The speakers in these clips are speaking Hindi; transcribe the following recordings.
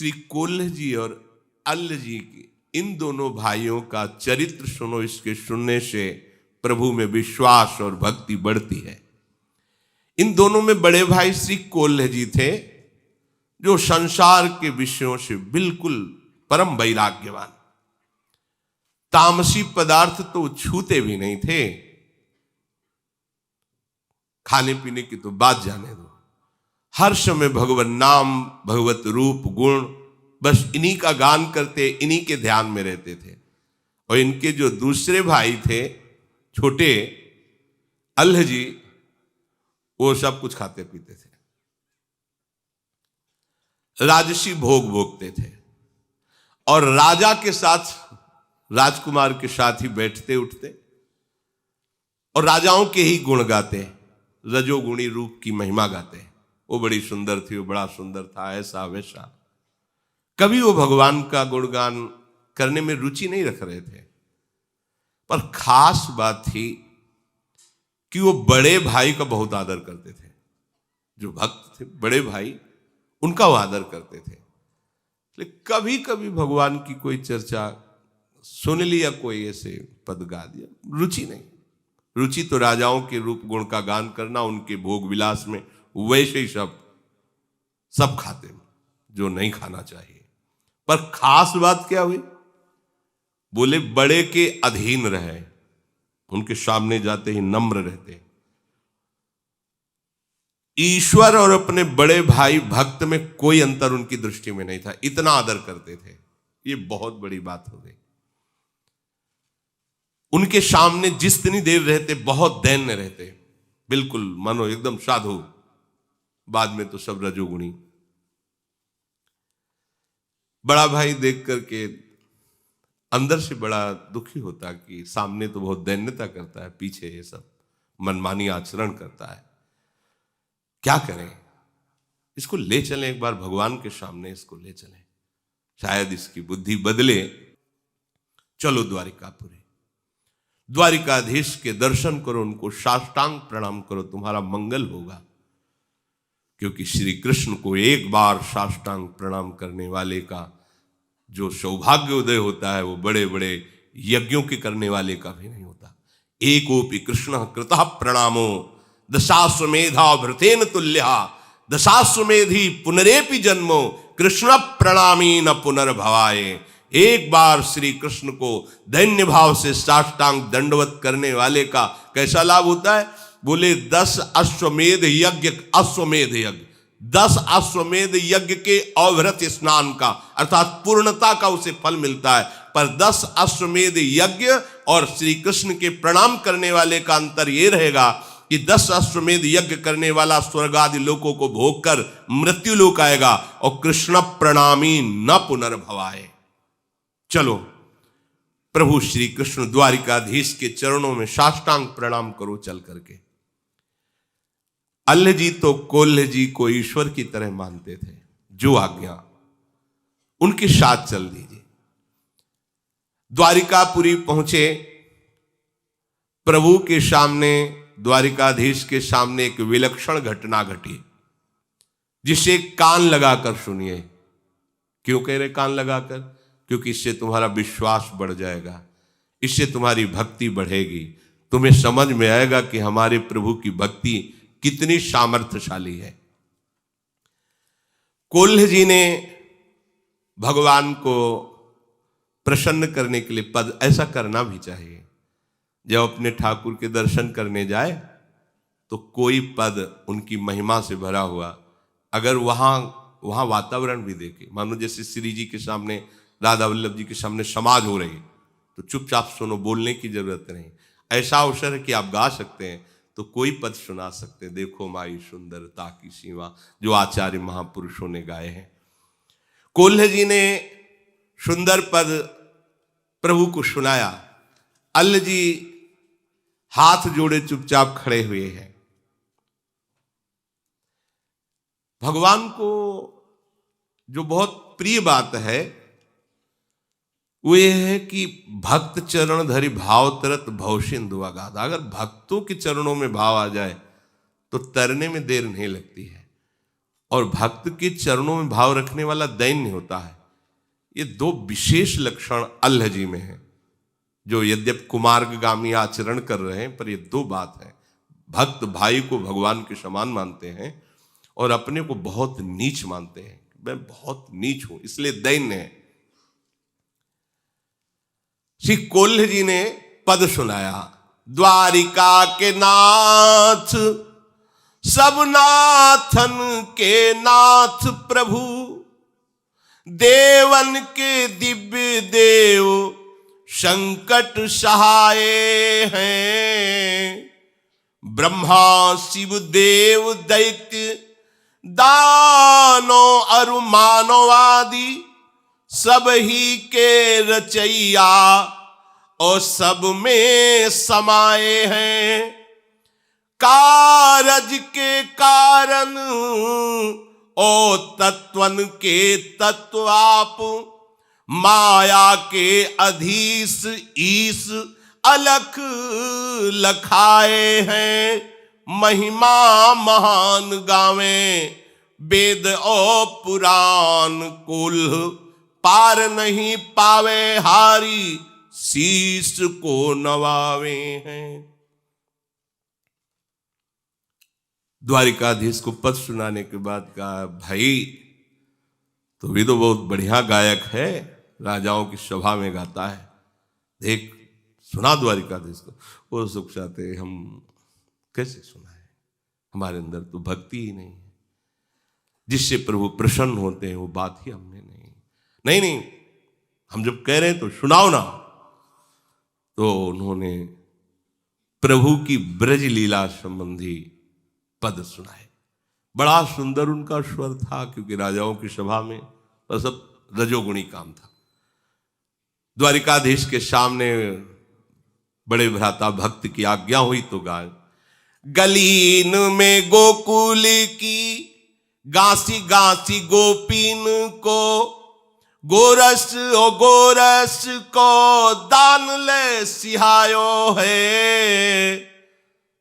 श्री कोल्ह जी और अल्ल जी की इन दोनों भाइयों का चरित्र सुनो। इसके सुनने से प्रभु में विश्वास और भक्ति बढ़ती है। इन दोनों में बड़े भाई श्री कोल्ह जी थे, जो संसार के विषयों से बिल्कुल परम वैराग्यवान, तामसी पदार्थ तो छूते भी नहीं थे। खाने पीने की तो बात जाने दो, हर समय भगवत नाम, भगवत रूप, गुण, बस इन्हीं का गान करते, इन्हीं के ध्यान में रहते थे। और इनके जो दूसरे भाई थे छोटे अल्ह जी, वो सब कुछ खाते पीते थे, राजसी भोग भोगते थे और राजा के साथ, राजकुमार के साथ ही बैठते उठते और राजाओं के ही गुण गाते, रजोगुणी रूप की महिमा गाते। वो बड़ी सुंदर थी, वो बड़ा सुंदर था, ऐसा वैसा। कभी वो भगवान का गुणगान करने में रुचि नहीं रख रहे थे। पर खास बात थी कि वो बड़े भाई का बहुत आदर करते थे। जो भक्त थे बड़े भाई, उनका वो आदर करते थे। लेकिन कभी कभी भगवान की कोई चर्चा सुन लिया, कोई ऐसे पद गा दिया, रुचि नहीं। रुचि तो राजाओं के रूप गुण का गान करना, उनके भोग विलास में, वैसे ही सब खाते जो नहीं खाना चाहिए। पर खास बात क्या हुई, बोले बड़े के अधीन रहे, उनके सामने जाते ही नम्र रहते। ईश्वर और अपने बड़े भाई भक्त में कोई अंतर उनकी दृष्टि में नहीं था, इतना आदर करते थे। ये बहुत बड़ी बात हो गई। उनके सामने जितनी देर रहते बहुत दैन्य रहते, बिल्कुल मानो एकदम साधु। बाद में तो सब रजोगुणी। बड़ा भाई देख करके अंदर से बड़ा दुखी होता कि सामने तो बहुत दैन्यता करता है, पीछे ये सब मनमानी आचरण करता है। क्या करें, इसको ले चलें एक बार भगवान के सामने, इसको ले चलें, शायद इसकी बुद्धि बदले। चलो द्वारिकापुरी, द्वारिकाधीश के दर्शन करो, उनको साष्टांग प्रणाम करो, तुम्हारा मंगल होगा। क्योंकि श्री कृष्ण को एक बार साष्टांग प्रणाम करने वाले का जो सौभाग्य उदय होता है, वो बड़े बड़े यज्ञों के करने वाले का भी नहीं होता। एकोपि कृष्ण कृतः प्रणामो दशाश्वमेधा भृतेन तुल्यः दशाश्वमेधी पुनरेपि जन्मो कृष्ण प्रणामी न पुनर्भवाय। एक बार श्री कृष्ण को दैन्य भाव से साष्टांग दंडवत करने वाले का कैसा लाभ होता है? बोले 10 अश्वमेध यज्ञ, अश्वमेध यज्ञ, 10 अश्वमेध यज्ञ के अवृत स्नान का, अर्थात पूर्णता का उसे फल मिलता है। पर 10 अश्वमेध यज्ञ और श्री कृष्ण के प्रणाम करने वाले का अंतर यह रहेगा कि 10 अश्वमेध यज्ञ करने वाला स्वर्ग आदि लोकों को भोग कर मृत्यु लोक आएगा और कृष्ण प्रणामी न पुनर्भवाए। चलो प्रभु श्री कृष्ण द्वारिकाधीश के चरणों में साष्टांग प्रणाम करो चल करके। अल्ल जी तो कोल्ह जी को ईश्वर की तरह मानते थे, जो आज्ञा उनके साथ चल दीजिए। द्वारिकापुरी पहुंचे, प्रभु के सामने, द्वारिकाधीश के सामने एक विलक्षण घटना घटी, जिसे कान लगाकर सुनिए। क्यों कह रहे कान लगाकर? क्योंकि इससे तुम्हारा विश्वास बढ़ जाएगा, इससे तुम्हारी भक्ति बढ़ेगी, तुम्हें समझ में आएगा कि हमारे प्रभु की भक्ति कितनी सामर्थ्यशाली है। कोल्ह जी ने भगवान को प्रसन्न करने के लिए पद, ऐसा करना भी चाहिए, जब अपने ठाकुर के दर्शन करने जाए तो कोई पद उनकी महिमा से भरा हुआ, अगर वहां वातावरण भी देखे, मानो जैसे श्री जी के सामने, राधा वल्लभ जी के सामने समाज हो रही, तो चुपचाप सुनो, बोलने की जरूरत नहीं। ऐसा अवसर है कि आप गा सकते हैं, तो कोई पद सुना सकते हैं। देखो माई सुंदरता की सीमा, जो आचार्य महापुरुषों ने गाए हैं। कोल्ह जी ने सुंदर पद प्रभु को सुनाया। अल्ल जी हाथ जोड़े चुपचाप खड़े हुए हैं। भगवान को जो बहुत प्रिय बात है वो ये है कि भक्त चरण धरि भाव तरत भवसिंधु अगाध। अगर भक्तों के चरणों में भाव आ जाए तो तरने में देर नहीं लगती है। और भक्त के चरणों में भाव रखने वाला दैन्य होता है। ये दो विशेष लक्षण अल्लाह जी में है, जो यद्यप कुमार्गामी आचरण कर रहे हैं, पर ये दो बात है। भक्त भाई को भगवान के समान मानते हैं और अपने को बहुत नीच मानते हैं। मैं बहुत नीच हूं, इसलिए दैन्य है। श्री कोल्ह जी ने पद सुनाया, द्वारिका के नाथ सब नाथन के नाथ प्रभु, देवन के दिव्य देव संकट सहाय हैं। ब्रह्मा शिव देव दैत्य दानो अरु मानवादि, सब ही के रचैया और सब में समाये हैं। कारज के कारण ओ तत्वन के तत्व आप, माया के अधीश ईश अलख लखाए हैं। महिमा महान गावे वेद और पुराण, कुल पार नहीं पावे हारी शीश को नवावे हैं। द्वारिकाधीश को पद सुनाने के बाद कहा, भाई तो भी तो बहुत बढ़िया गायक है, राजाओं की सभा में गाता है, देख सुना द्वारिकाधीश को। वो सुख चाहते, हम कैसे सुनाए, हमारे अंदर तो भक्ति ही नहीं है। जिससे प्रभु प्रसन्न होते हैं वो बात ही हमने नहीं नहीं, हम जब कह रहे हैं तो सुनाओ ना। तो उन्होंने प्रभु की ब्रज लीला संबंधी पद सुनाए। बड़ा सुंदर उनका स्वर था, क्योंकि राजाओं की सभा में तो सब रजोगुणी काम था। द्वारिकाधीश के सामने बड़े भ्राता भक्त की आज्ञा हुई तो गाय, गलीन में गोकुल की गासी गासी गोपीन को, गोरस ओ गोरस को दान ले सिहायो है।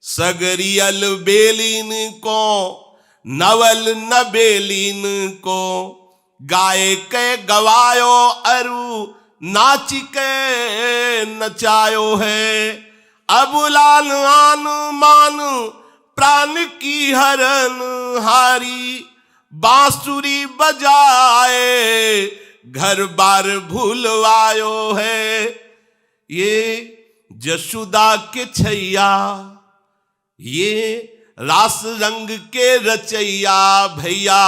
सगरियल बेलीन को नवल नबेलीन को, गाय के गवायो अरु नाच के नचायो है। अबुलान आन मान प्राण की हरन हारी, बांसुरी बजाए घर बार भूलवायो है। ये जसुदा के छैया, ये रास रंग के रचैया, भैया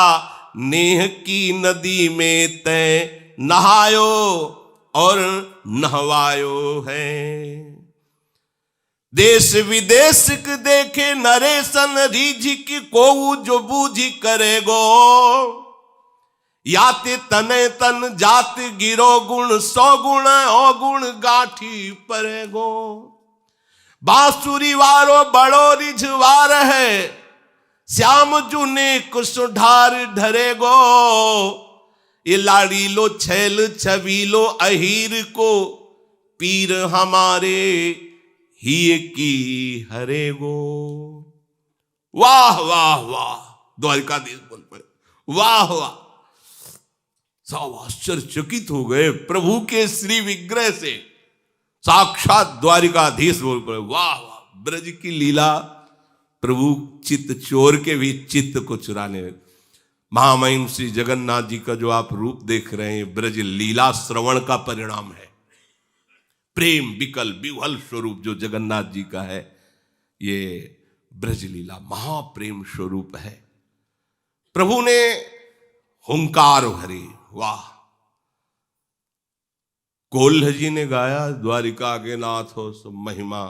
नेह की नदी में तय नहायो और नहवायो है। देश विदेश के देखे नरेशन रीझ की को जो बूझी करेगो, याते तने तन जात गिरो गुण, सौ गुण अवगुण गाठी परेगो। बांसुरी वारो बड़ो रिझवार है, श्याम जुने कुसुधार ढरेगो। ये लाड़ी लो छैल छबीलो अहीर को, पीर हमारे ही की हरेगो। वाह वाह वाह, द्वारिकाधीश बोल पड़े, वाह वाह। सब आश्चर्यचकित हो गए प्रभु के श्री विग्रह से। साक्षात द्वारिकाधीश बोल पड़े, वाह वाह। ब्रज की लीला, प्रभु चित्त चोर के भी चित्त को चुराने। महामहिम श्री जगन्नाथ जी का जो आप रूप देख रहे हैं, ब्रज लीला श्रवण का परिणाम है। प्रेम विकल विह्वल स्वरूप जो जगन्नाथ जी का है, ये ब्रज लीला महाप्रेम स्वरूप है। प्रभु ने हुंकार भरी, वाह। कोल्ह जी ने गाया, द्वारिका के नाथ हो सब महिमा।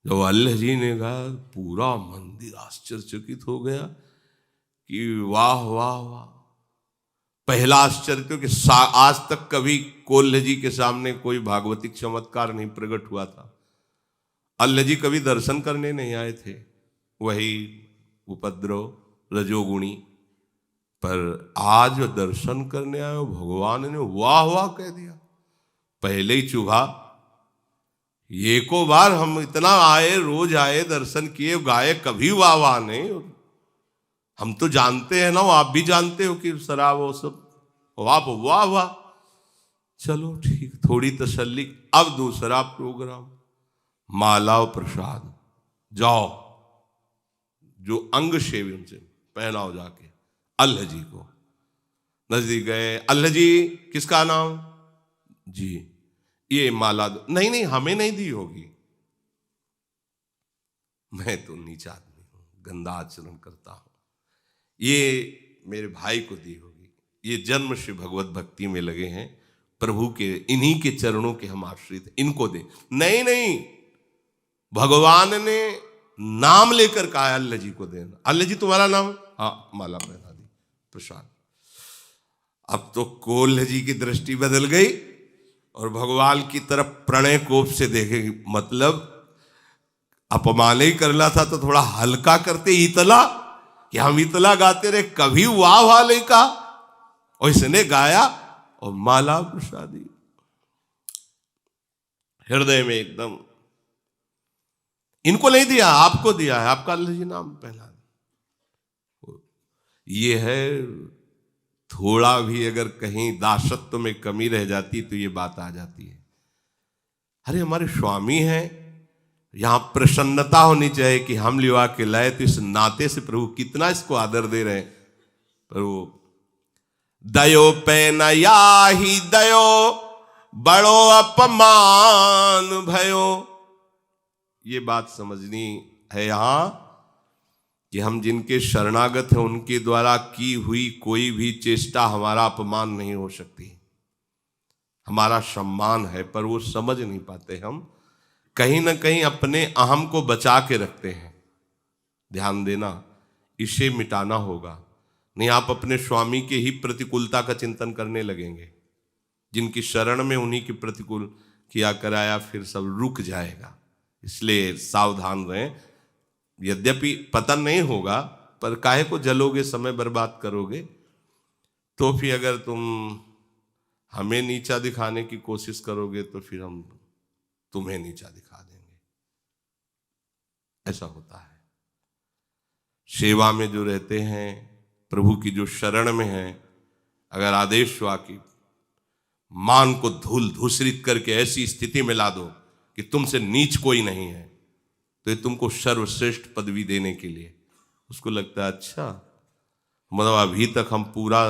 जब अल्लाह जी ने गाया, पूरा मंदिर आश्चर्यचकित हो गया कि वाह वाह वाह। पहला आश्चर्य तो कि आज तक कभी कोल्ह जी के सामने कोई भागवतिक चमत्कार नहीं प्रकट हुआ था। अल्लाह जी कभी दर्शन करने नहीं आए थे, वही उपद्रव रजोगुणी, पर आज दर्शन करने आए भगवान ने वाह वाह कह दिया। पहले ही चुभा, एको बार हम इतना आए, रोज आए, दर्शन किए, गाए, कभी वाह वाह नहीं। हम तो जानते हैं ना, आप भी जानते हो कि शराब वो सब, वाह वाह वाह, चलो ठीक, थोड़ी तसल्ली। अब दूसरा प्रोग्राम, माला और प्रसाद, जाओ जो अंग शेवी उनसे पहनाओ जाके अल्लाह जी को। नजदीक गए, अल्लाह जी किसका नाम जी, ये माला दो। नहीं नहीं हमें नहीं दी होगी, मैं तो नीचा आदमी हूं, गंदा आचरण करता हूं, ये मेरे भाई को दी होगी, ये जन्म से भगवत भक्ति में लगे हैं, प्रभु के इन्हीं के चरणों के हम आश्रित, इनको दे। नहीं नहीं, भगवान ने नाम लेकर कहा अल्लाह जी को देना। अल्लाह जी तुम्हारा नाम, हाँ, माला पहना दी, प्रसाद। अब तो कोल्ह जी की दृष्टि बदल गई और भगवान की तरफ प्रणय कोप से देखेगी, मतलब अपमान ही करना था तो थोड़ा हल्का करते, इतला कि हम इतला गाते रहे, कभी वाह वाले का, और इसने गाया और माला प्रसादी हृदय में एकदम। इनको नहीं दिया, आपको दिया है, आपका अल्लाह जी नाम पहला। ये है, थोड़ा भी अगर कहीं दासत्व में कमी रह जाती तो ये बात आ जाती है। अरे हमारे स्वामी हैं, यहां प्रसन्नता होनी चाहिए कि हम लिवा के लाए, तो इस नाते से प्रभु कितना इसको आदर दे रहे हैं। प्रभु दयो पे नया ही दयो, बड़ो अपमान भयो। ये बात समझनी है यहां कि हम जिनके शरणागत हैं उनके द्वारा की हुई कोई भी चेष्टा हमारा अपमान नहीं हो सकती, हमारा सम्मान है। पर वो समझ नहीं पाते, हम कहीं ना कहीं अपने अहम को बचा के रखते हैं। ध्यान देना, इसे मिटाना होगा, नहीं आप अपने स्वामी के ही प्रतिकूलता का चिंतन करने लगेंगे। जिनकी शरण में उन्हीं के प्रतिकूल किया कराया, फिर सब रुक जाएगा। इसलिए सावधान रहें। यद्यपि पतन नहीं होगा, पर काहे को जलोगे, समय बर्बाद करोगे। तो फिर अगर तुम हमें नीचा दिखाने की कोशिश करोगे तो फिर हम तुम्हें नीचा दिखा देंगे। ऐसा होता है। सेवा में जो रहते हैं, प्रभु की जो शरण में हैं, अगर आदेश हुआ कि मान को धूल धूसरित करके ऐसी स्थिति में ला दो कि तुमसे नीच कोई नहीं है, तो ये तुमको सर्वश्रेष्ठ पदवी देने के लिए, उसको लगता है अच्छा, मतलब अभी तक हम पूरा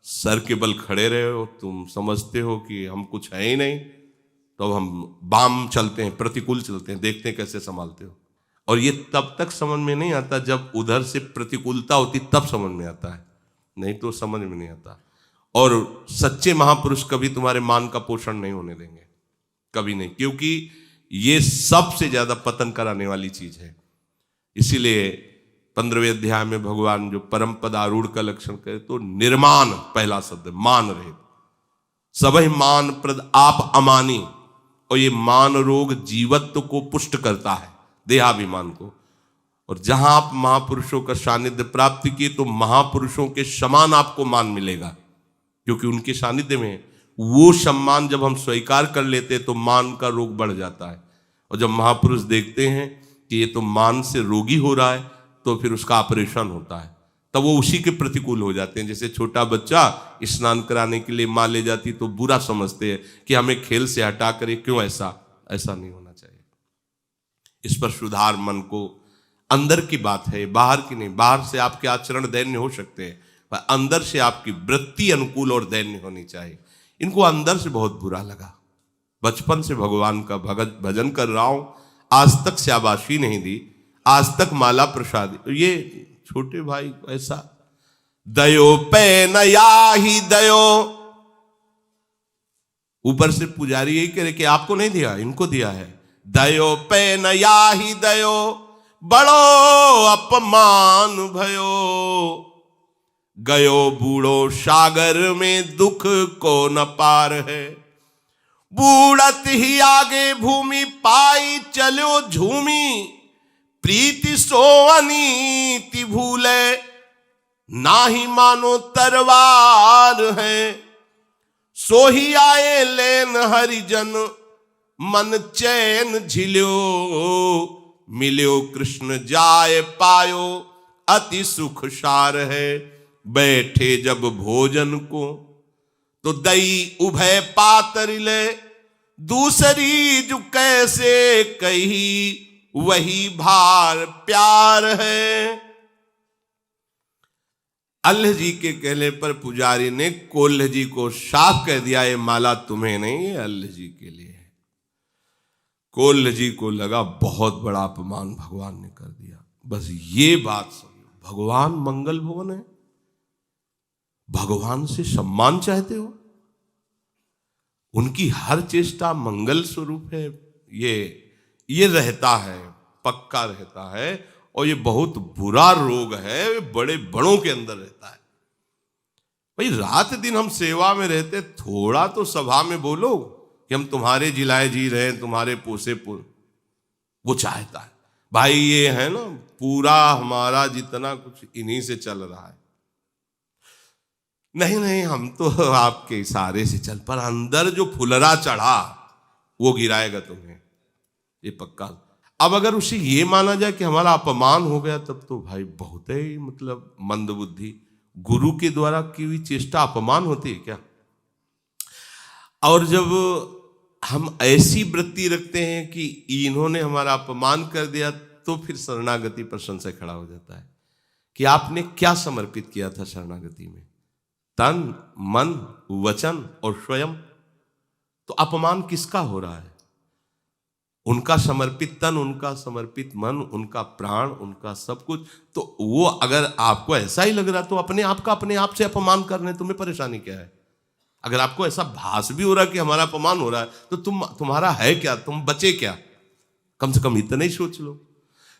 सर के बल खड़े रहे हो, तुम समझते हो कि हम कुछ है ही नहीं, तो अब हम बाम चलते हैं, प्रतिकूल चलते हैं, देखते हैं कैसे संभालते हो। और ये तब तक समझ में नहीं आता जब उधर से प्रतिकूलता होती, तब समझ में आता है, नहीं तो समझ में नहीं आता। और सच्चे महापुरुष कभी तुम्हारे मान का पोषण नहीं होने देंगे, कभी नहीं, क्योंकि ये सबसे ज्यादा पतन कराने वाली चीज है। इसीलिए 15वें अध्याय में भगवान जो परम पद आरूढ़ का लक्षण करे, तो निर्मान पहला शब्द, मान रहे सबहि मान प्रद आप अमानी। और ये मान रोग जीवत्व को पुष्ट करता है, देहाभिमान को। और जहां आप महापुरुषों का सानिध्य प्राप्त किए, तो महापुरुषों के समान आपको मान मिलेगा, क्योंकि उनके सानिध्य में वो सम्मान जब हम स्वीकार कर लेते हैं तो मान का रोग बढ़ जाता है। और जब महापुरुष देखते हैं कि ये तो मान से रोगी हो रहा है, तो फिर उसका ऑपरेशन होता है, तब वो उसी के प्रतिकूल हो जाते हैं। जैसे छोटा बच्चा स्नान कराने के लिए मां ले जाती तो बुरा समझते हैं कि हमें खेल से हटा कर, क्यों ऐसा नहीं होना चाहिए। इस पर सुधार मन को, अंदर की बात है, बाहर की नहीं। बाहर से आपके आचरण दैन्य हो सकते हैं, पर अंदर से आपकी वृत्ति अनुकूल और दैन्य होनी चाहिए। इनको अंदर से बहुत बुरा लगा, बचपन से भगवान का भजन कर रहा हूं, आज तक शाबाशी नहीं दी, आज तक माला प्रसाद। ये छोटे भाई ऐसा दयो पे नया ही दयो, ऊपर से पुजारी यही कह रहे कि आपको नहीं दिया, इनको दिया है। दयो पे नया ही दयो, बड़ो अपमान भयो। गयो बूढ़ो सागर में दुख को न पार है, बूढ़त ही आगे भूमि पाई चलो झूमी। प्रीति सो अनीति भूले, नाही मानो तरवार है। सो ही आए लेन हरिजन, मन चैन झिल्यो। मिल्यो कृष्ण जाय पायो, अति सुख सार है। बैठे जब भोजन को तो दई उभय पातर ले, दूसरी जो कैसे कही वही भार प्यार है। अल्लाह जी के कहने पर पुजारी ने कोल्ह जी को साफ कह दिया, ये माला तुम्हें नहीं, ये अल्लाह जी के लिए है। कोल्ह जी को लगा बहुत बड़ा अपमान भगवान ने कर दिया। बस ये बात समझो, भगवान मंगल भवन है, भगवान से सम्मान चाहते हो, उनकी हर चेष्टा मंगल स्वरूप है। ये रहता है, पक्का रहता है, और ये बहुत बुरा रोग है, बड़े बड़ों के अंदर रहता है। भाई रात दिन हम सेवा में रहते, थोड़ा तो सभा में बोलो कि हम तुम्हारे जिलाए जी रहे हैं, तुम्हारे पोसे वो चाहता है। भाई ये है ना, पूरा हमारा जितना कुछ इन्हीं से चल रहा है। नहीं हम तो आपके इशारे से चल, पर अंदर जो फुलरा चढ़ा वो गिराएगा तुम्हें, ये पक्का। अब अगर उसे ये माना जाए कि हमारा अपमान हो गया, तब तो भाई बहुत ही मतलब मंदबुद्धि। गुरु के द्वारा की हुई चेष्टा अपमान होती है क्या? और जब हम ऐसी वृत्ति रखते हैं कि इन्होंने हमारा अपमान कर दिया, तो फिर शरणागति पर संशय खड़ा हो जाता है कि आपने क्या समर्पित किया था शरणागति में, तन मन वचन और स्वयं। तो अपमान किसका हो रहा है? उनका समर्पित तन, उनका समर्पित मन, उनका प्राण, उनका सब कुछ। तो वो अगर आपको ऐसा ही लग रहा, तो अपने आप का अपने आप से अपमान करने तुम्हें परेशानी क्या है? अगर आपको ऐसा भास भी हो रहा है कि हमारा अपमान हो रहा है, तो तुम्हारा है क्या, तुम बचे क्या? कम से कम इतना ही सोच लो।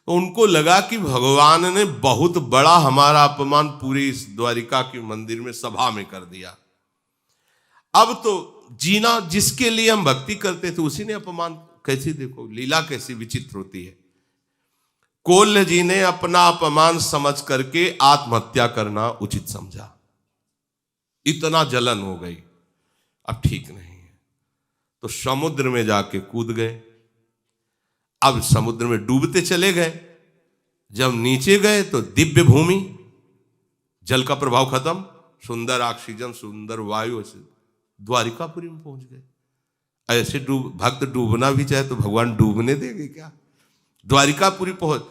तो उनको लगा कि भगवान ने बहुत बड़ा हमारा अपमान पूरी इस द्वारिका के मंदिर में सभा में कर दिया। अब तो जीना जिसके लिए हम भक्ति करते थे उसी ने अपमान। कैसी देखो लीला कैसी विचित्र होती है। कोल्ह जी ने अपना अपमान समझ करके आत्महत्या करना उचित समझा। इतना जलन हो गई, अब ठीक नहीं है, तो समुद्र में जाके कूद गए। अब समुद्र में डूबते चले गए। जब नीचे गए तो दिव्य भूमि, जल का प्रभाव खत्म, सुंदर ऑक्सीजन, सुंदर वायु, से द्वारिकापुरी में पहुंच गए। ऐसे भक्त डूबना भी चाहे तो भगवान डूबने देंगे क्या? द्वारिकापुरी पहुंच,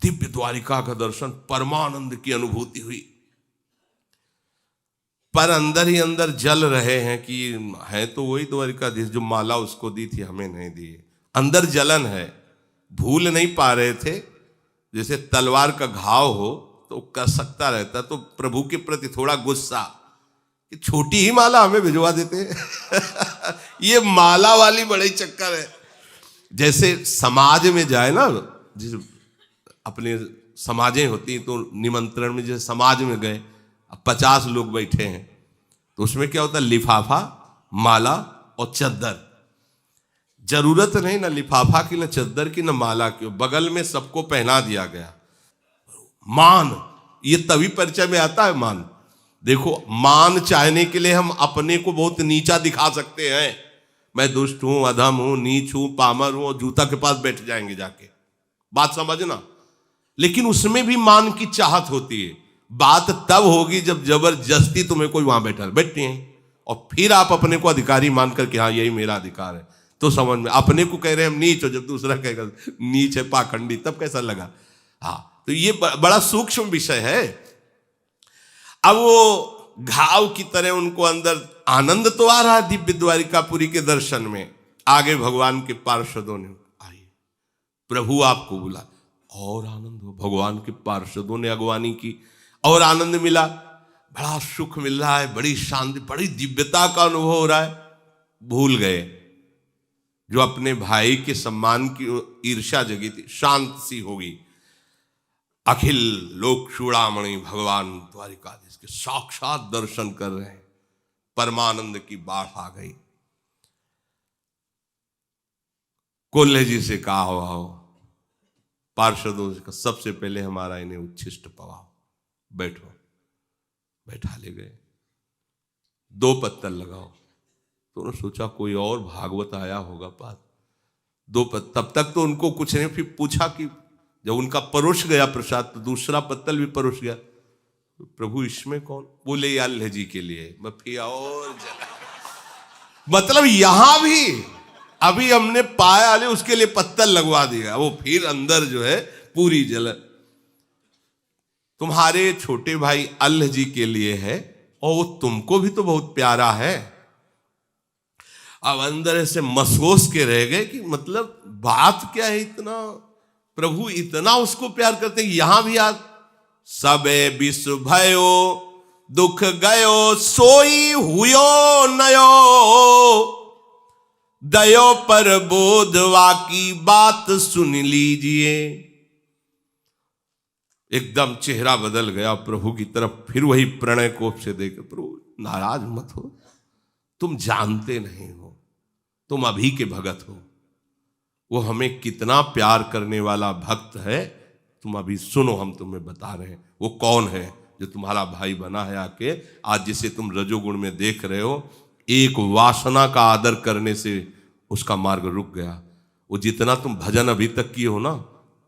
दिव्य द्वारिका का दर्शन, परमानंद की अनुभूति हुई। पर अंदर ही अंदर जल रहे हैं कि है तो वही द्वारिकाधीश जो माला उसको दी थी, हमें नहीं दी। अंदर जलन है, भूल नहीं पा रहे थे। जैसे तलवार का घाव हो तो कर सकता रहता, तो प्रभु के प्रति थोड़ा गुस्सा कि छोटी ही माला हमें भिजवा देते ये माला वाली बड़ी चक्कर है। जैसे समाज में जाए ना, जिस अपने समाजें होती तो निमंत्रण में, जैसे समाज में गए, 50 लोग बैठे हैं, तो उसमें क्या होता है, लिफाफा, माला और चद्दर। जरूरत नहीं ना लिफाफा की, ना चद्दर की, ना माला की, बगल में सबको पहना दिया गया। मान, ये तभी परिचय में आता है मान। देखो मान चाहने के लिए हम अपने को बहुत नीचा दिखा सकते हैं, मैं दुष्ट हूं, अधम हूं, नीच हूं, पामर हूं, और जूता के पास बैठ जाएंगे जाके, बात समझना। लेकिन उसमें भी मान की चाहत होती है। बात तब होगी जब जबरदस्ती तुम्हें कोई वहां बैठे हैं, और फिर आप अपने को अधिकारी मान करके हाँ यही मेरा अधिकार है, तो समझ में। अपने को कह रहे हैं हम नीच हो, जब दूसरा कहेगा नीच है, पाखंडी, तब कैसा लगा? हाँ, तो ये बड़ा सूक्ष्म विषय है। अब वो घाव की तरह उनको अंदर आनंद तो आ रहा है दिव्य द्वारिकापुरी के दर्शन में। आगे भगवान के पार्षदों ने, आइए प्रभु आपको बुला, और आनंद हो। भगवान के पार्षदों ने अगवानी की, और आनंद मिला, बड़ा सुख मिल रहा है, बड़ी शांति, बड़ी दिव्यता का अनुभव हो रहा है। भूल गए जो अपने भाई के सम्मान की ईर्ष्या जगी थी, शांत सी होगी। अखिल लोक चूड़ामणि भगवान द्वारिकाधीश के साक्षात दर्शन कर रहे हैं, परमानंद की बाढ़ आ गई। कोल्हे जी से कहा हो, पार्षदों से कहा, सबसे पहले हमारा इन्हें उच्छिष्ट पवाओ, बैठो। बैठा ले गए, 2 पत्तल लगाओ। तो उन्होंने सोचा कोई और भागवत आया होगा पास, 2 पत्तल। तब तक तो उनको कुछ नहीं, फिर पूछा कि जब उनका परोस गया प्रसाद तो दूसरा पत्तल भी परोस गया। प्रभु इसमें कौन? बोले ये अल्लाह जी के लिए। मैं फिर और जला। मतलब यहां भी अभी हमने पाया ले उसके लिए पत्तल लगवा दिया, वो फिर अंदर जो है पूरी जलन। तुम्हारे छोटे भाई अल्लाह जी के लिए है और वो तुमको भी तो बहुत प्यारा है। अब अंदर ऐसे मसोस के रह गए कि मतलब बात क्या है, इतना प्रभु इतना उसको प्यार करते हैं। यहां भी आज सबे विश्व भयो दुख गयो सोई हुयो नयो, दयो पर बोधवा की बात सुन लीजिए। एकदम चेहरा बदल गया प्रभु की तरफ, फिर वही प्रणय कोप से देखे, प्रभु नाराज मत हो, तुम जानते नहीं हो, तुम अभी के भगत हो, वो हमें कितना प्यार करने वाला भक्त है, तुम अभी सुनो, हम तुम्हें बता रहे हैं वो कौन है जो तुम्हारा भाई बना है आके। आज जिसे तुम रजोगुण में देख रहे हो, एक वासना का आदर करने से उसका मार्ग रुक गया। वो जितना तुम भजन अभी तक किए हो ना,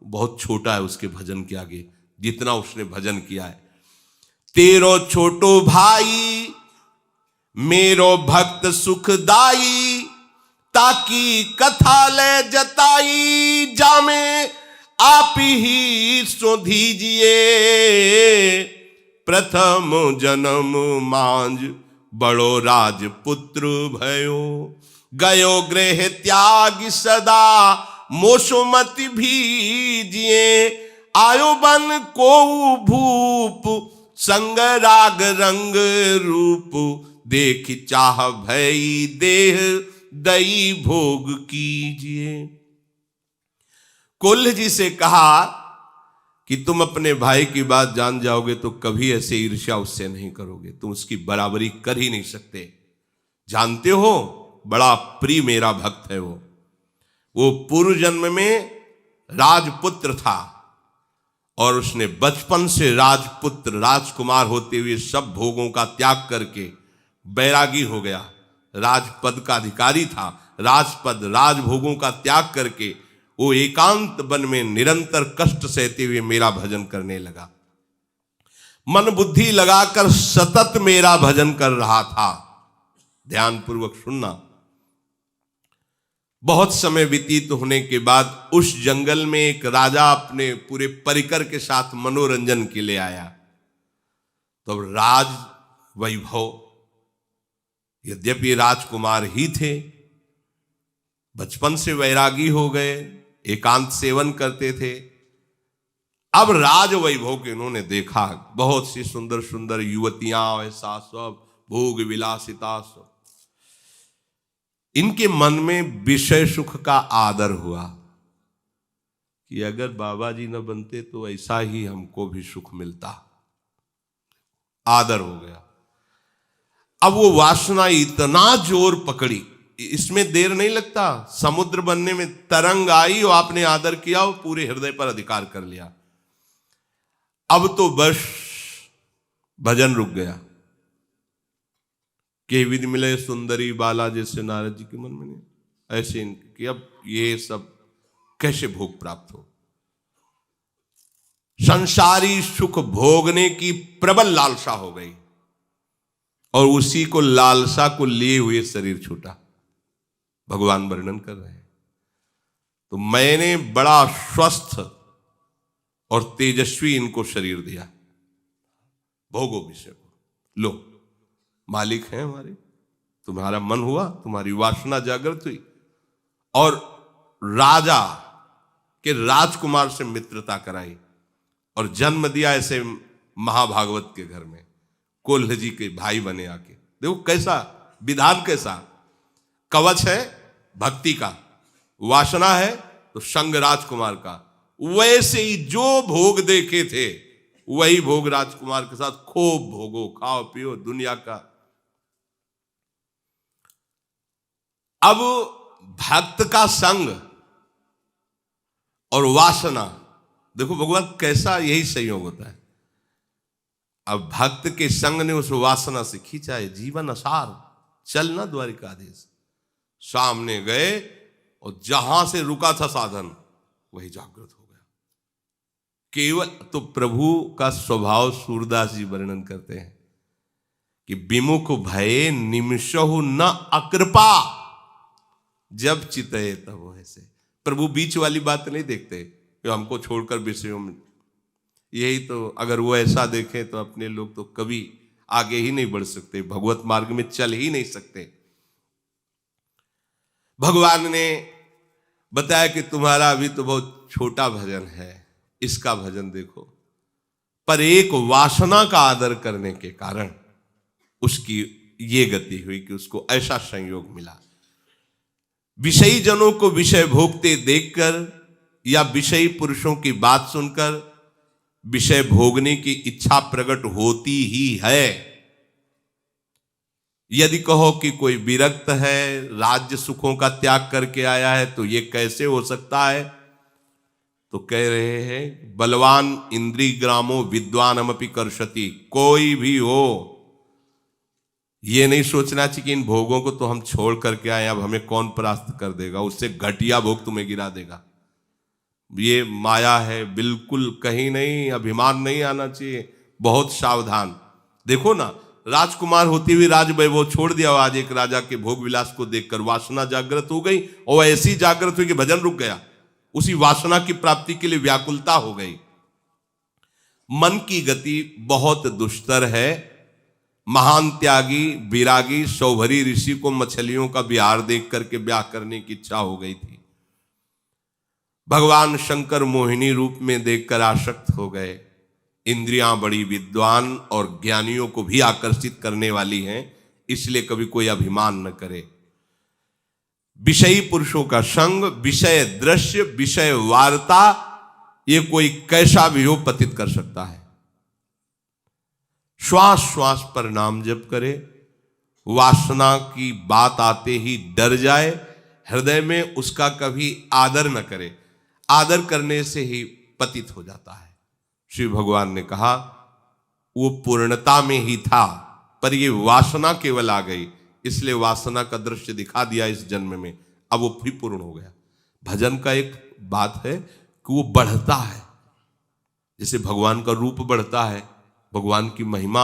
बहुत छोटा है उसके भजन के आगे, जितना उसने भजन किया है। तेरो छोटो भाई मेरो भक्त सुखदाई, ताकि कथा ले जताई जामे आप ही सो दीजिए। प्रथम जन्म मांझ बड़ो राजपुत्र भयो, गयो गृह त्याग सदा मोसुमति भीजिए। आयो बन को भूप संग राग रंग रूप, देख चाह भई देह दई भोग कीजिए। कुल्ल जी से कहा कि तुम अपने भाई की बात जान जाओगे तो कभी ऐसे ईर्ष्या उससे नहीं करोगे, तुम उसकी बराबरी कर ही नहीं सकते। जानते हो बड़ा प्रिय मेरा भक्त है वो पूर्व जन्म में राजपुत्र था और उसने बचपन से राजपुत्र राजकुमार होते हुए सब भोगों का त्याग करके बैरागी हो गया। राजपद का अधिकारी था, राजपद राजभोगों का त्याग करके वो एकांत वन में निरंतर कष्ट सहते हुए मेरा भजन करने लगा। मन बुद्धि लगाकर सतत मेरा भजन कर रहा था। ध्यान पूर्वक सुनना। बहुत समय व्यतीत होने के बाद उस जंगल में एक राजा अपने पूरे परिकर के साथ मनोरंजन के लिए आया। तो राज वैभव, यद्यपि राजकुमार ही थे, बचपन से वैरागी हो गए, एकांत सेवन करते थे। अब राज वैभव के उन्होंने देखा, बहुत सी सुंदर सुंदर युवतियां, ऐसा सब भोग विलासिता सब। इनके मन में विषय सुख का आदर हुआ कि अगर बाबा जी न बनते तो ऐसा ही हमको भी सुख मिलता। आदर हो गया। अब वो वासना इतना जोर पकड़ी, इसमें देर नहीं लगता, समुद्र बनने में तरंग आई और आपने आदर किया, वो पूरे हृदय पर अधिकार कर लिया। अब तो बस भजन रुक गया। के विधि मिले सुंदरी बाला, जैसे नारद जी के मन में नहीं, ऐसे कि अब ये सब कैसे भोग प्राप्त हो। संसारी सुख भोगने की प्रबल लालसा हो गई और उसी को लालसा को लिए हुए शरीर छूटा। भगवान वर्णन कर रहे हैं, तो मैंने बड़ा स्वस्थ और तेजस्वी इनको शरीर दिया। भोगो विषय को, लो मालिक हैं हमारे, तुम्हारा मन हुआ, तुम्हारी वासना जागृत हुई और राजा के राजकुमार से मित्रता कराई और जन्म दिया ऐसे महाभागवत के घर में। कोल्ह जी के भाई बने आके। देखो कैसा विधान, कैसा कवच है भक्ति का, वासना है तो संग राजकुमार का। वैसे ही जो भोग देखे थे वही भोग राजकुमार के साथ खूब भोगो, खाओ पियो दुनिया का। अब भक्त का संग और वासना, देखो भगवान कैसा यही संयोग होता है। अब भक्त के संग ने उस वासना से खींचा है, जीवन असार चलना द्वारिकाधीश। सामने गए और जहां से रुका था साधन वही जागृत हो गया। केवल तो प्रभु का स्वभाव सूरदास जी वर्णन करते हैं कि विमुख भये निमिषहु न अकृपा, जब चितये तब ऐसे। प्रभु बीच वाली बात नहीं देखते कि हमको छोड़कर विषयों में, यही तो अगर वो ऐसा देखें तो अपने लोग तो कभी आगे ही नहीं बढ़ सकते, भगवत मार्ग में चल ही नहीं सकते। भगवान ने बताया कि तुम्हारा अभी तो बहुत छोटा भजन है, इसका भजन देखो। पर एक वासना का आदर करने के कारण उसकी ये गति हुई कि उसको ऐसा संयोग मिला। विषयी जनों को विषय भोगते देखकर या विषयी पुरुषों की बात सुनकर विषय भोगने की इच्छा प्रकट होती ही है। यदि कहो कि कोई विरक्त है, राज्य सुखों का त्याग करके आया है, तो ये कैसे हो सकता है? तो कह रहे हैं बलवान इंद्रिय ग्रामो विद्वानमपि कर्षति। कोई भी हो, ये नहीं सोचना चाहिए कि इन भोगों को तो हम छोड़ करके आए, अब हमें कौन परास्त कर देगा, उससे घटिया भोग तुम्हें गिरा देगा। ये माया है, बिल्कुल कहीं नहीं, अभिमान नहीं आना चाहिए, बहुत सावधान। देखो ना, राजकुमार होती हुई राज वैभव छोड़ दिया, आज एक राजा के भोग विलास को देखकर वासना जागृत हो गई, और ऐसी जागृत हुई कि भजन रुक गया, उसी वासना की प्राप्ति के लिए व्याकुलता हो गई। मन की गति बहुत दुष्तर है। महान त्यागी विरागी सौभरी ऋषि को मछलियों का विहार देख करके ब्याह करने की इच्छा हो गई थी। भगवान शंकर मोहिनी रूप में देखकर आसक्त हो गए। इंद्रियां बड़ी विद्वान और ज्ञानियों को भी आकर्षित करने वाली हैं, इसलिए कभी कोई अभिमान न करे। विषयी पुरुषों का संग, विषय दृश्य, विषय वार्ता, ये कोई कैसा भी हो पतित कर सकता है। श्वास श्वास पर नाम जप करे, वासना की बात आते ही डर जाए, हृदय में उसका कभी आदर न करे, आदर करने से ही पतित हो जाता है। श्री भगवान ने कहा वो पूर्णता में ही था, पर ये वासना केवल आ गई, इसलिए वासना का दृश्य दिखा दिया इस जन्म में, अब वो भी पूर्ण हो गया। भजन का एक बात है कि वो बढ़ता है, जैसे भगवान का रूप बढ़ता है, भगवान की महिमा,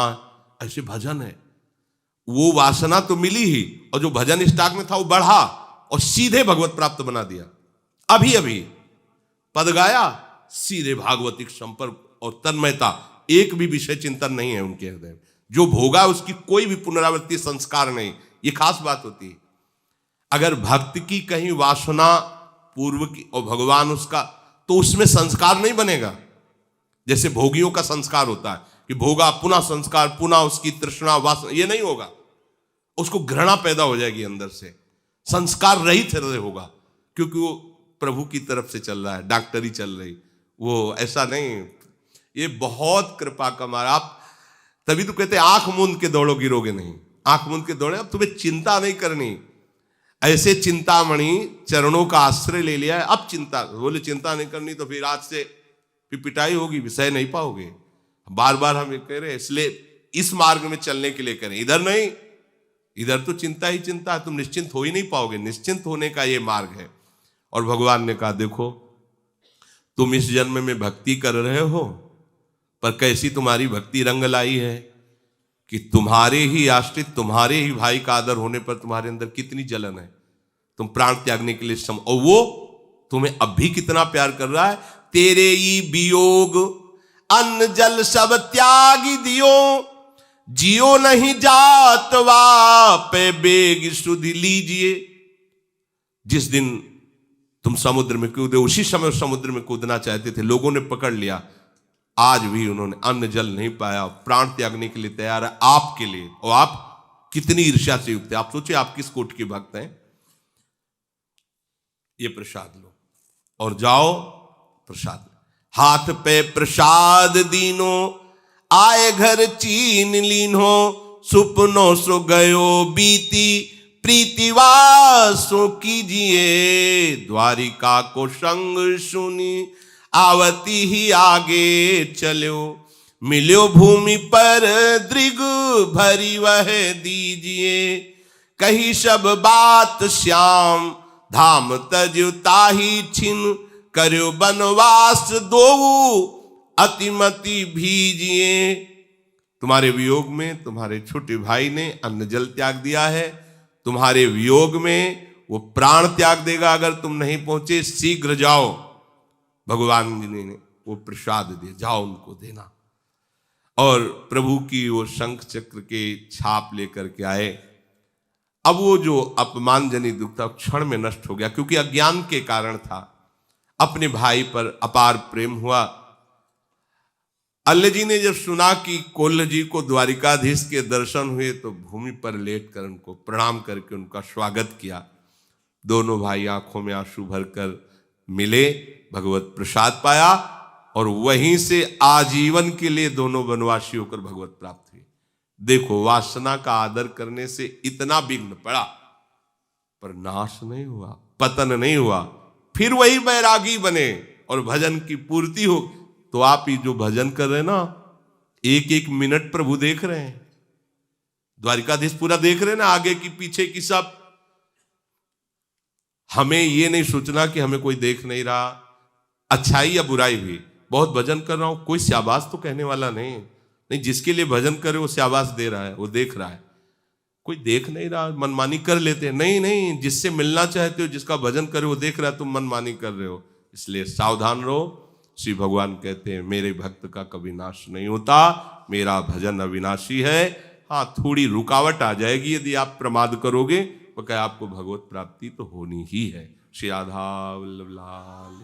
ऐसे भजन है। वो वासना तो मिली ही, और जो भजन स्टॉक में था वो बढ़ा और सीधे भगवत प्राप्त बना दिया। अभी अभी पद गाया, सीधे भागवतिक संपर्क और तन्मयता, एक भी विषय चिंतन नहीं है उनके हृदय में। जो भोगा उसकी कोई भी पुनरावृत्ति संस्कार नहीं, ये खास बात होती है। अगर भक्त की कहीं वासना पूर्व की और भगवान उसका, तो उसमें संस्कार नहीं बनेगा। जैसे भोगियों का संस्कार होता है कि भोगा पुनः संस्कार, पुनः उसकी तृष्णा वासना, ये नहीं होगा। उसको घृणा पैदा हो जाएगी अंदर से, संस्कार रहित हृदय होगा, क्योंकि वो प्रभु की तरफ से चल रहा है, डॉक्टरी चल रही, वो ऐसा नहीं। ये बहुत कृपा का मारा। आप तभी तो कहते हैं आंख मूंद के दौड़ो गिरोगे नहीं, आंख मूंद के दौड़े। अब तुम्हें चिंता नहीं करनी, ऐसे चिंतामणि चरणों का आश्रय ले लिया है, अब चिंता, बोले चिंता नहीं करनी तो फिर आज से फिर पिटाई होगी, विषय नहीं पाओगे। बार बार हम ये कह रहे हैं, इसलिए इस मार्ग में चलने के लिए करें, इधर नहीं। इधर तो चिंता ही चिंता है, तुम निश्चिंत हो ही नहीं पाओगे। निश्चिंत होने का ये मार्ग है। और भगवान ने कहा देखो, तुम इस जन्म में भक्ति कर रहे हो, पर कैसी तुम्हारी भक्ति रंग लाई है कि तुम्हारे ही आश्रित, तुम्हारे ही भाई का आदर होने पर तुम्हारे अंदर कितनी जलन है, तुम प्राण त्यागने के लिए और वो तुम्हें अब भी कितना प्यार कर रहा है। तेरे ही वियोग अन्न जल सब त्यागी दियो, जियो नहीं जात पे बेग सुधि लीजिए। जिस दिन तुम समुद्र में कूदे, उसी समय समुद्र में कूदना चाहते थे, लोगों ने पकड़ लिया, आज भी उन्होंने अन्न जल नहीं पाया, प्राण त्यागने के लिए तैयार है आपके लिए। और आप कितनी ईर्ष्या से युक्त है। आप सोचिए आप किस कोट के भक्त हैं। ये प्रसाद लो और जाओ, प्रसाद हाथ पे प्रसाद दीनो, आए घर चीन लीनो, सुपनो सो गयो बीती, प्रीतिवासो कीजिए, द्वारिका को संग सुनी, आवती ही आगे चलो, मिलो भूमि पर दृग भरी वह दीजिए, कही सब बात श्याम धाम तज ताही छिन, करो बनवास दो अतिमति भीजिए। तुम्हारे वियोग में तुम्हारे छोटे भाई ने अन्न जल त्याग दिया है, तुम्हारे वियोग में वो प्राण त्याग देगा अगर तुम नहीं पहुंचे। शीघ्र जाओ, भगवान जी ने वो प्रसाद दिए, जाओ उनको देना। और प्रभु की वो शंख चक्र के छाप लेकर के आए। अब वो जो अपमानजनित दुख था क्षण में नष्ट हो गया, क्योंकि अज्ञान के कारण था। अपने भाई पर अपार प्रेम हुआ। अल्ल जी ने जब सुना कि कोल्ह जी को द्वारिकाधीश के दर्शन हुए तो भूमि पर लेटकर उनको प्रणाम करके उनका स्वागत किया। दोनों भाई आंखों में आंसू भरकर मिले, भगवत प्रसाद पाया और वहीं से आजीवन के लिए दोनों वनवासी होकर भगवत प्राप्त हुए। देखो, वासना का आदर करने से इतना विघ्न पड़ा पर नाश नहीं हुआ, पतन नहीं हुआ, फिर वही बैरागी बने और भजन की पूर्ति हो। तो आप ही जो भजन कर रहे हैं ना, एक एक मिनट प्रभु देख रहे हैं, द्वारिकाधीश पूरा देख रहे हैं ना, आगे की पीछे की सब। हमें ये नहीं सोचना कि हमें कोई देख नहीं रहा, अच्छाई या बुराई हुई, बहुत भजन कर रहा हूं, कोई शाबाश तो कहने वाला नहीं, जिसके लिए भजन करे वो शाबाश दे रहा है, वो देख रहा है। कोई देख नहीं रहा, मनमानी कर लेते हैं। नहीं, जिससे मिलना चाहते हो, जिसका भजन करे वो देख रहा है, तुम मनमानी कर रहे हो, इसलिए सावधान रहो। श्री भगवान कहते हैं मेरे भक्त का कभी नाश नहीं होता, मेरा भजन अविनाशी है। हाँ, थोड़ी रुकावट आ जाएगी यदि आप प्रमाद करोगे, तो क्या आपको भगवत प्राप्ति तो होनी ही है। श्री राधा वल्लभ लाल।